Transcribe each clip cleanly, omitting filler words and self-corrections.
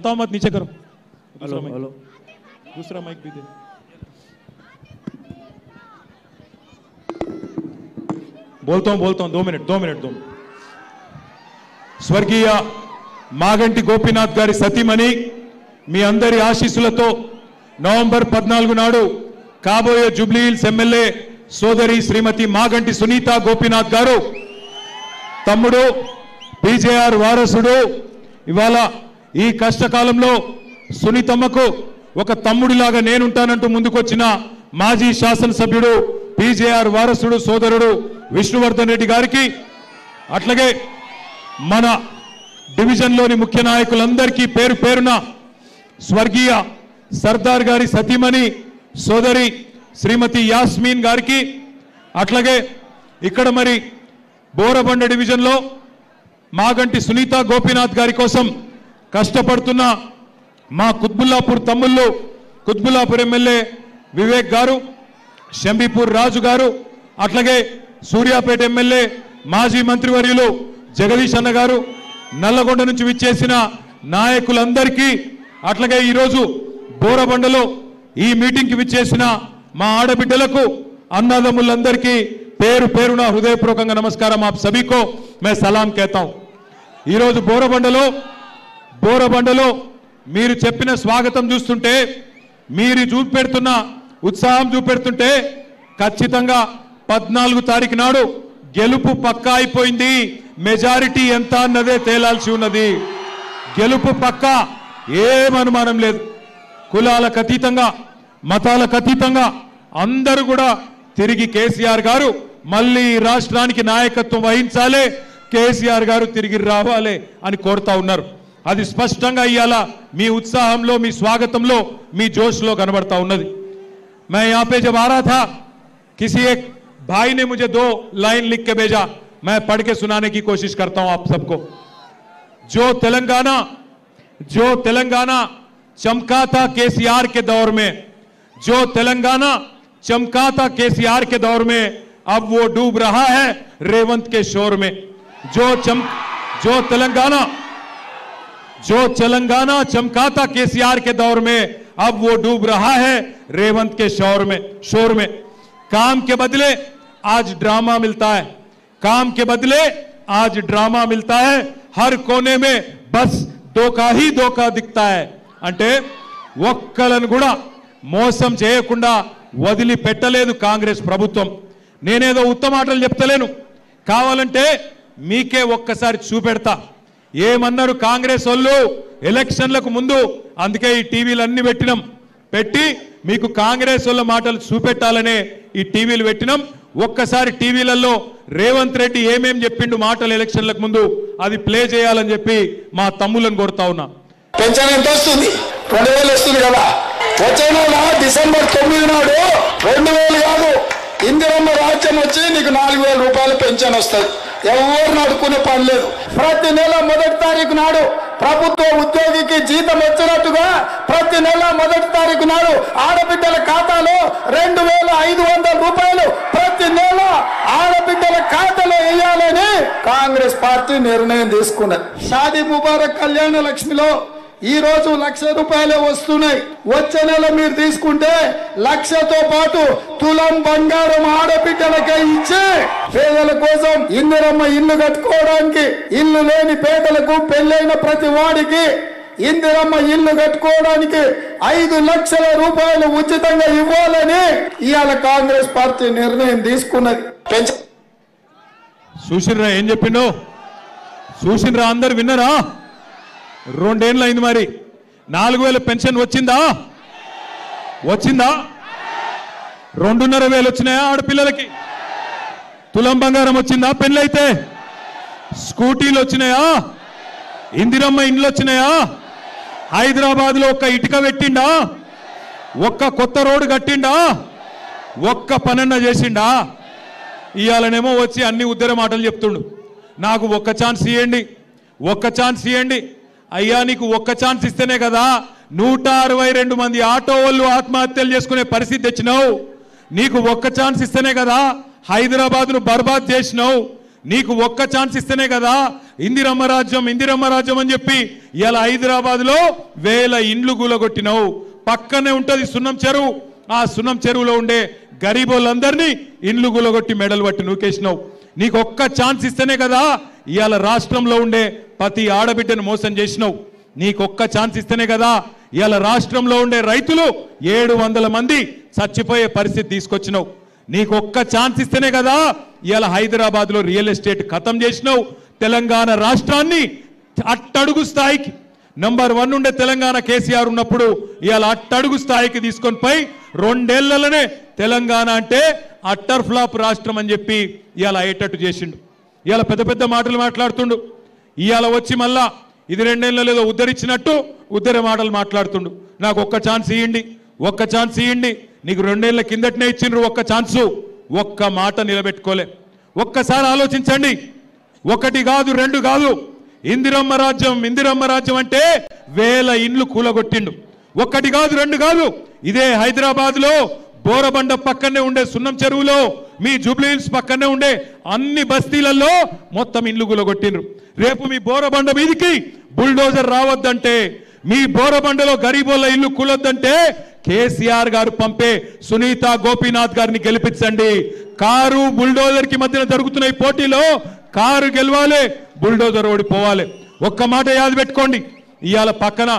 बताओ मत, नीचे करो। हेलो हेलो, दूसरा माइक भी दे। बोलता हूं 2 मिनट। स्वर्गीय మాగంటి గోపీనాథ్ గారి సతీమణి మీ అందరి ఆశీస్సులతో నవంబర్ 14 నాడు కాబోయే జూబ్లీ హిల్స్ ఎమ్మెల్యే సోదరి శ్రీమతి మాగంటి సునీత గోపీనాథ్ గారు తమ్ముడు పీజేఆర్ వారసుడు ఇవాళ ఈ కష్టకాలంలో సునీతమ్మకు ఒక తమ్ముడిలాగా నేనుంటానంటూ ముందుకొచ్చిన మాజీ శాసనసభ్యుడు పీజేఆర్ వారసుడు సోదరుడు విష్ణువర్ధన్ రెడ్డి గారికి అట్లాగే మన డివిజన్లోని ముఖ్య నాయకులందరికీ పేరు పేరున స్వర్గీయ సర్దార్ గారి సతీమణి సోదరి శ్రీమతి యాస్మిన్ గారికి అట్లాగే ఇక్కడ మరి బోరబండ డివిజన్లో మాగంటి సునీత గోపీనాథ్ గారి కోసం కష్టపడుతున్న మా కుత్బుల్లాపూర్ తమ్ముళ్ళు కుత్బుల్లాపూర్ ఎమ్మెల్యే వివేక్ గారు, షంబీపూర్ రాజు గారు, అట్లాగే సూర్యాపేట ఎమ్మెల్యే మాజీ మంత్రివర్యులు జగదీష్ అన్న గారు, నల్లగొండ నుంచి విచ్చేసిన నాయకులందరికీ అట్లాగే ఈరోజు బోరబండలో ఈ మీటింగ్కి విచ్చేసిన మా ఆడబిడ్డలకు అన్నదమ్ములందరికీ పేరు పేరున హృదయపూర్వకంగా నమస్కారం। आप सभी को मैं सलाम कहता हूं। ఈరోజు బోరబండలో మీరు చెప్పిన స్వాగతం చూస్తుంటే మీరు చూపెడుతున్న ఉత్సాహం చూపెడుతుంటే ఖచ్చితంగా 14 తారీఖు నాడు గెలుపు పక్కా అయిపోయింది। మెజారిటీ ఎంత అన్నదే తేలాల్సి ఉన్నది। గెలుపు పక్కా, ఏం అనుమానం లేదు। కులాలకు అతీతంగా మతాలకు అతీతంగా అందరూ కూడా తిరిగి కేసీఆర్ గారు మళ్ళీ రాష్ట్రానికి నాయకత్వం వహించాలి, కేసీఆర్ గారు తిరిగి రావాలి అని కోరుతా ఉన్నారు। అది స్పష్టంగా ఇయాల మీ ఉత్సాహంలో మీ స్వాగతంలో మీ జోష్లో కనబడతా ఉన్నది। मैं यहाँ पे जब आ रहा था किसी एक भाई ने मुझे 2 लाइन लिख के भेजा, मैं पढ़ के सुनाने की कोशिश करता हूं आप सबको। जो तेलंगाना चमका था केसीआर के दौर में, जो तेलंगाना चमका था केसीआर के दौर में, अब वो डूब रहा है रेवंत के शोर में। जो तेलंगाना चमका था केसीआर के दौर में, अब वो डूब रहा है रेवंत के शोर में। काम के बदले आज ड्रामा मिलता है, काम के बदले आज ड्रामा मिलता है, हर कोने में बस धोखा ही धोखा दिखता है। అంటే ఒక్కలను కూడా మోసం చేయకుండా వదిలిపెట్టలేదు కాంగ్రెస్ ప్రభుత్వం। నేనేదో ఉత్తమ మాటలు చెప్తలేను, కావాలంటే మీకే ఒక్కసారి చూపెడతా। ఏమన్నారు కాంగ్రెస్ వాళ్ళు ఎలక్షన్లకు ముందు, అందుకే ఈ టీవీలన్నీ పెట్టి మీకు కాంగ్రెస్ వాళ్ళ మాటలు చూపెట్టాలనే ఈ టీవీలు పెట్టినాం। ఒక్కసారి టీవీలలో రేవంత్ రెడ్డి ఏమేం చెప్పిండు మాటలు ఎలక్షన్లకు ముందు అది ప్లే చేయాలని చెప్పి మా తమ్ములను కోరుతా ఉన్నా। పెన్షన్ ఎంత వస్తుంది? 2000 వస్తుంది కదా। వచ్చే నెల డిసెంబర్ 9 నాడు 2000 కాదు, ఇందిరమ్మ రాజ్యం వచ్చి నీకు 4000 రూపాయలు పెన్షన్ వస్తుంది। ఎవరు నడుకునే పని లేదు। ప్రతి నెల 1వ తారీఖు నాడు ప్రభుత్వ ఉద్యోగికి జీతం వచ్చినట్టుగా ప్రతి నెల 1వ తారీఖు నాడు ఆడబిడ్డల ఖాతాలో 2500 రూపాయలు ప్రతి నెల ఆడబిడ్డల ఖాతాలో వేయాలని కాంగ్రెస్ పార్టీ నిర్ణయం తీసుకున్నది। షాదీ ముబారక్ కళ్యాణ లక్ష్మిలో ఈ రోజు 1,00,000 రూపాయలే వస్తున్నాయి। వచ్చే నెల మీరు తీసుకుంటే 1,00,000తో పాటు తులం బంగారం ఆడబిడ్డలకే ఇచ్చి పేదల కోసం ఇందిరమ్మ ఇల్లు కట్టుకోవడానికి, ఇల్లు లేని పేదలకు పెళ్ళైన ప్రతి వాడికి ఇందిరమ్మ ఇల్లు కట్టుకోవడానికి 5 లక్షల రూపాయలు ఉచితంగా ఇవ్వాలని ఇవాళ కాంగ్రెస్ పార్టీ నిర్ణయం తీసుకున్నది। చూసినరా ఏం చెప్పిండో? చూసినరా? అందరు విన్నరా? 2 ఏళ్ళు అయింది, మరి 4000 పెన్షన్ వచ్చిందా? 2,500 వచ్చినాయా ఆడపిల్లలకి? తులం బంగారం వచ్చిందా పెళ్ళైతే? స్కూటీలు వచ్చినాయా? ఇందిరమ్మ ఇండ్లు వచ్చినాయా? హైదరాబాద్ లో ఒక్క ఇటుక పెట్టిండా? ఒక్క కొత్త రోడ్డు కట్టిండా? ఒక్క పనన్న చేసిండా? ఇయాలనేమో వచ్చి అన్ని ఉద్దర మాటలు చెప్తుండు। నాకు ఒక్క ఛాన్స్ ఇవ్వండి అయ్యా, నీకు ఒక్క ఛాన్స్ ఇస్తేనే కదా 162 మంది ఆటో వాళ్ళు ఆత్మహత్యలు చేసుకునే పరిస్థితి తెచ్చినావు। నీకు ఒక్క ఛాన్స్ ఇస్తేనే కదా హైదరాబాద్ను బర్బాద్ చేసినావు। నీకు ఒక్క ఛాన్స్ ఇస్తేనే కదా ఇందిరమ్మ రాజ్యం అని చెప్పి ఇలా హైదరాబాద్ లో 1000 ఇండ్లు కూలగొట్టినావు. పక్కనే ఉంటది సున్నం చెరువు. ఆ సున్నం చెరువులో ఉండే గరీబోళ్ళందరినీ ఇండ్లు కూలగొట్టి మెడలు పట్టి నూకేసినావు. నీకు ఒక్క ఛాన్స్ ఇస్తేనే కదా ఇవాళ రాష్ట్రంలో ఉండే ప్రతి ఆడబిడ్డను మోసం చేసినావు. నీకొక్క ఛాన్స్ ఇస్తేనే కదా ఇవాళ రాష్ట్రంలో ఉండే రైతులు 700 మంది చచ్చిపోయే పరిస్థితి తీసుకొచ్చినావు. నీకొక్క ఛాన్స్ ఇస్తేనే కదా ఇవాళ హైదరాబాద్ లో రియల్ ఎస్టేట్ ఖతం చేసినావు. తెలంగాణ రాష్ట్రాన్ని అట్టడుగు స్థాయికి నంబర్ 1 ఉండే తెలంగాణ కేసీఆర్ ఉన్నప్పుడు ఇవాళ అట్టడుగు స్థాయికి తీసుకొని పోయి 2 ఏళ్లలోనే తెలంగాణ అంటే అట్టర్ ఫ్లాప్ రాష్ట్రం అని చెప్పి ఇవాళ అయ్యేటట్టు చేసిండు. ఇవాళ పెద్ద పెద్ద మాటలు మాట్లాడుతుండు. ఇవాళ వచ్చి మళ్ళా ఇది 2 ఏళ్ళలో ఏదో ఉద్ధరించినట్టు ఉద్ధరే మాటలు మాట్లాడుతుండు. నాకు ఒక్క ఛాన్స్ ఇవ్వండి. నీకు 2 ఏళ్ల కిందటనే ఇచ్చిండ్రు ఒక్క ఛాన్సు. ఒక్క మాట నిలబెట్టుకోలే. ఒక్కసారి ఆలోచించండి. 1 కాదు 2 కాదు. ఇందిరమ్మ రాజ్యం అంటే 1000 ఇండ్లు కూలగొట్టిండు. 1 కాదు 2 కాదు. ఇదే హైదరాబాద్ లో బోరబండ పక్కనే ఉండే సున్నం చెరువులో, మీ జూబ్లీ హిల్స్ పక్కనే ఉండే అన్ని బస్తీలలో మొత్తం ఇండ్లు కూలగొట్టిండ్రు. రేపు మీ బోరబండ మీదికి బుల్డోజర్ రావద్దంటే, మీ బోరబండలో గరీబోళ్ళ ఇల్లు కూలొద్దంటే కేసీఆర్ గారు పంపే సునీత గోపీనాథ్ గారిని గెలిపించండి. కారు బుల్డోజర్ కి మధ్యన జరుగుతున్న ఈ పోటీలో కారు గెలవాలి, బుల్డోజర్ ఓడిపోవాలి. ఒక్క మాట యాద పెట్టుకోండి. ఇవాళ పక్కన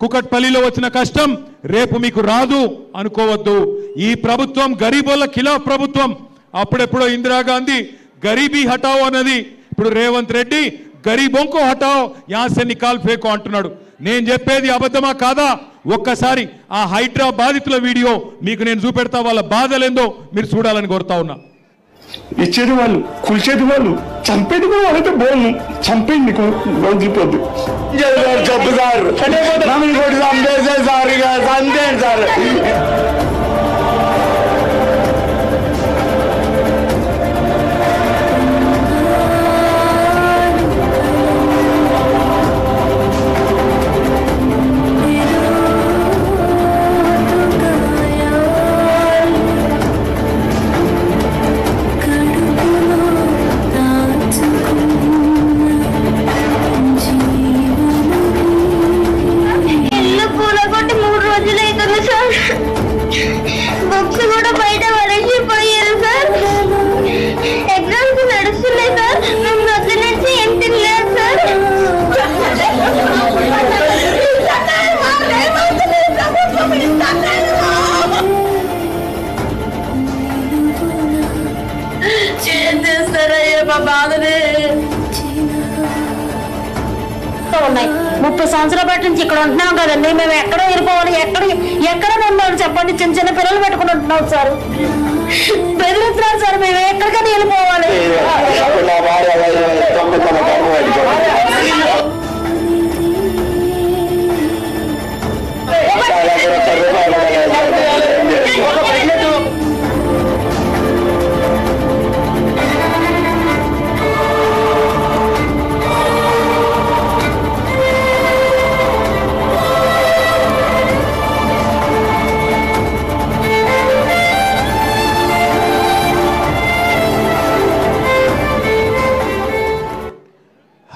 కుకట్పల్లిలో వచ్చిన కష్టం రేపు మీకు రాదు అనుకోవద్దు. ఈ ప్రభుత్వం గరీబోళ్ళ ఖిలాఫ్ ప్రభుత్వం. అప్పుడెప్పుడో ఇందిరాగాంధీ గరీబీ హటావో అన్నది, ఇప్పుడు రేవంత్ రెడ్డి గరీబోంకో హటావో యాసే నికాల్ ఫేకో అంటున్నాడు. నేను చెప్పేది అబద్ధమా కాదా? ఒక్కసారి ఆ హైడ్రా బాధితుల వీడియో మీకు నేను చూపెడతా. వాళ్ళ బాధలేందో మీరు చూడాలని కోరుతా ఉన్నా. ఇచ్చేది వాళ్ళు, కూల్చేది వాళ్ళు, చంపేది కూడా వాళ్ళైతే బోల్ను చంపేది నీకు వదిలిపోద్దు. చెప్పు సార్, చంపేది సార్. ఉన్నాయి 30 సంవత్సరాల పాటు నుంచి ఇక్కడ ఉంటున్నాం కదండి. మేము ఎక్కడో వెళ్ళిపోవాలి, ఎక్కడ ఉండాలి చెప్పండి. చిన్న పిల్లలు పెట్టుకుని ఉంటున్నాం సార్, బెదిరిస్తున్నారు సార్. మేము ఎక్కడికైనా వెళ్ళిపోవాలి.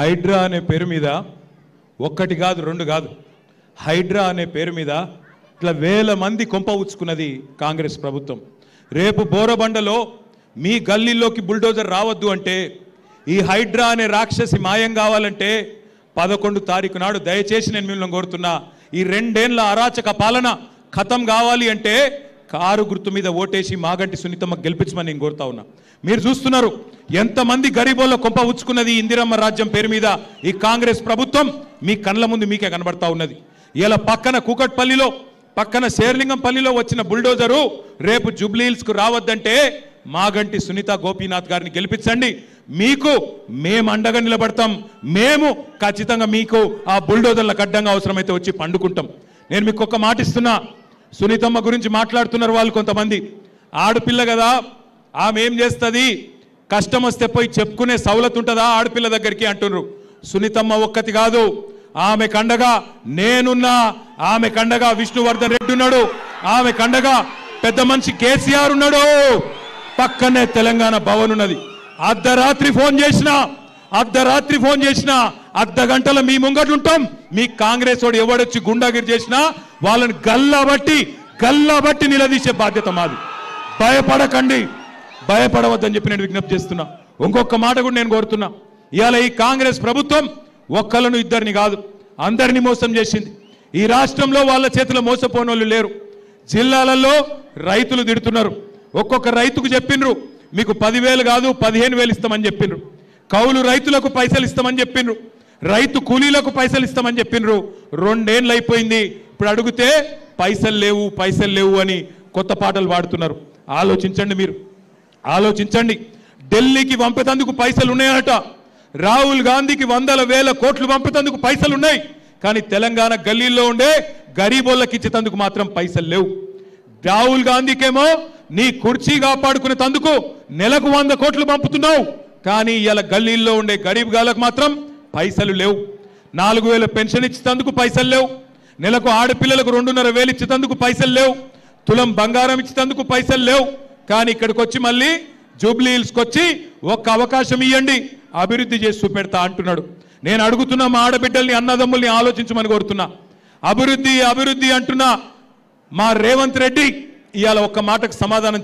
హైడ్రా అనే పేరు మీద 1 కాదు 2 కాదు, హైడ్రా అనే పేరు మీద ఇట్లా 1000 మంది కొంప ఉచ్చుకున్నది కాంగ్రెస్ ప్రభుత్వం. రేపు బోరబండలో మీ గల్లీలోకి బుల్డోజర్ రావద్దు అంటే, ఈ హైడ్రా అనే రాక్షసి మాయం కావాలంటే 11 తారీఖు నాడు దయచేసి నేను మిమ్మల్ని కోరుతున్నా, ఈ 2 ఏళ్ల అరాచక పాలన ఖతం కావాలి అంటే కారు గుర్తు మీద ఓటేసి మాగంటి సునీతమ్మ గెలిపించమని నేను కోరుతా ఉన్నా. మీరు చూస్తున్నారు ఎంతమంది గరీబోళ్ళ కొంప ఉచ్చుకున్నది ఇందిరమ్మ రాజ్యం పేరు మీద ఈ కాంగ్రెస్ ప్రభుత్వం. మీ కళ్ళ ముందు మీకే కనబడతా ఉన్నది. ఇలా పక్కన కూకట్పల్లిలో, పక్కన శేర్లింగంపల్లిలో వచ్చిన బుల్డోజరు రేపు జూబ్లీ హిల్స్ కు రావద్దంటే మాగంటి సునీత గోపీనాథ్ గారిని గెలిపించండి. మీకు మేము అండగా నిలబడతాం. మేము ఖచ్చితంగా మీకు ఆ బుల్డోజర్ల గడ్డంగా అవసరమైతే వచ్చి పండుకుంటాం. నేను మీకు ఒక మాట ఇస్తున్నా. సునీతమ్మ గురించి మాట్లాడుతున్నారు వాళ్ళు కొంతమంది. ఆడపిల్ల కదా, ఆమె ఏం చేస్తుంది, కష్టం వస్తే పోయి చెప్పుకునే సౌలత్ ఉంటుందా ఆడపిల్ల దగ్గరికి అంటున్నారు. సునీతమ్మ ఒక్కటి కాదు, ఆమె కండగా నేనున్నా, ఆమె కండగా విష్ణువర్ధన్ రెడ్డి ఉన్నాడు, ఆమె కండగా పెద్ద మనిషి కేసీఆర్ ఉన్నాడు, పక్కనే తెలంగాణ భవన్ ఉన్నది. అర్ధరాత్రి ఫోన్ చేసినా అర్ధరాత్రి ఫోన్ చేసినా అర్ధ గంటల మీ ముంగట్లుంటాం. మీ కాంగ్రెస్ వాడు ఎవడొచ్చి గుండాగిరి చేసినా వాళ్ళని గల్లాబట్టి నిలదీసే బాధ్యత మాది. భయపడకండి, భయపడవద్దని చెప్పి నేను విజ్ఞప్తి చేస్తున్నా. ఇంకొక మాట కూడా నేను కోరుతున్నా. ఇవాళ ఈ కాంగ్రెస్ ప్రభుత్వం ఒక్కళ్ళను ఇద్దరిని కాదు, అందరినీ మోసం చేసింది. ఈ రాష్ట్రంలో వాళ్ళ చేతిలో మోసపోనోళ్ళు లేరు. జిల్లాలలో రైతులు తిడుతున్నారు. ఒక్కొక్క రైతుకు చెప్పిండ్రు మీకు 10,000 కాదు 15,000 ఇస్తామని చెప్పిండ్రు. కౌలు రైతులకు పైసలు ఇస్తామని చెప్పిండ్రు. రైతు కూలీలకు పైసలు ఇస్తామని చెప్పిండ్రు. 2 ఏళ్ళు అయిపోయింది. ఇప్పుడు అడిగితే పైసలు లేవు అని కొత్త పాటలు పాడుతున్నారు. ఆలోచించండి, మీరు ఆలోచించండి. ఢిల్లీకి పంపేందుకు పైసలు ఉన్నాయట. రాహుల్ గాంధీకి 100,000 కోట్లు పంపేందుకు పైసలు ఉన్నాయి. కానీ తెలంగాణ గల్లీల్లో ఉండే గరీబోళ్ళకి ఇచ్చేందుకు మాత్రం పైసలు లేవు. రాహుల్ గాంధీకేమో నీ కుర్చీ కాపాడుకునేందుకు నెలకు 100 కోట్లు పంపుతున్నావు. కానీ ఇలా గల్లీల్లో ఉండే గరీబ్ గాళ్ళకు మాత్రం పైసలు లేవు. 4,000 పెన్షన్ ఇచ్చేందుకు పైసలు లేవు. నెలకు ఆడపిల్లలకు 2,500 ఇచ్చేందుకు పైసలు లేవు. తులం బంగారం ఇచ్చేందుకు పైసలు లేవు. కానీ ఇక్కడికి వచ్చి మళ్ళీ జూబ్లీ హిల్స్కి వచ్చి ఒక్క అవకాశం ఇవ్వండి, అభివృద్ధి చేసి చూపెడతా అంటున్నాడు. నేను అడుగుతున్నా, మా ఆడబిడ్డల్ని అన్నదమ్ముల్ని ఆలోచించమని కోరుతున్నా. అభివృద్ధి అంటున్నా మా రేవంత్ రెడ్డి ఇవాళ ఒక్క మాటకు సమాధానం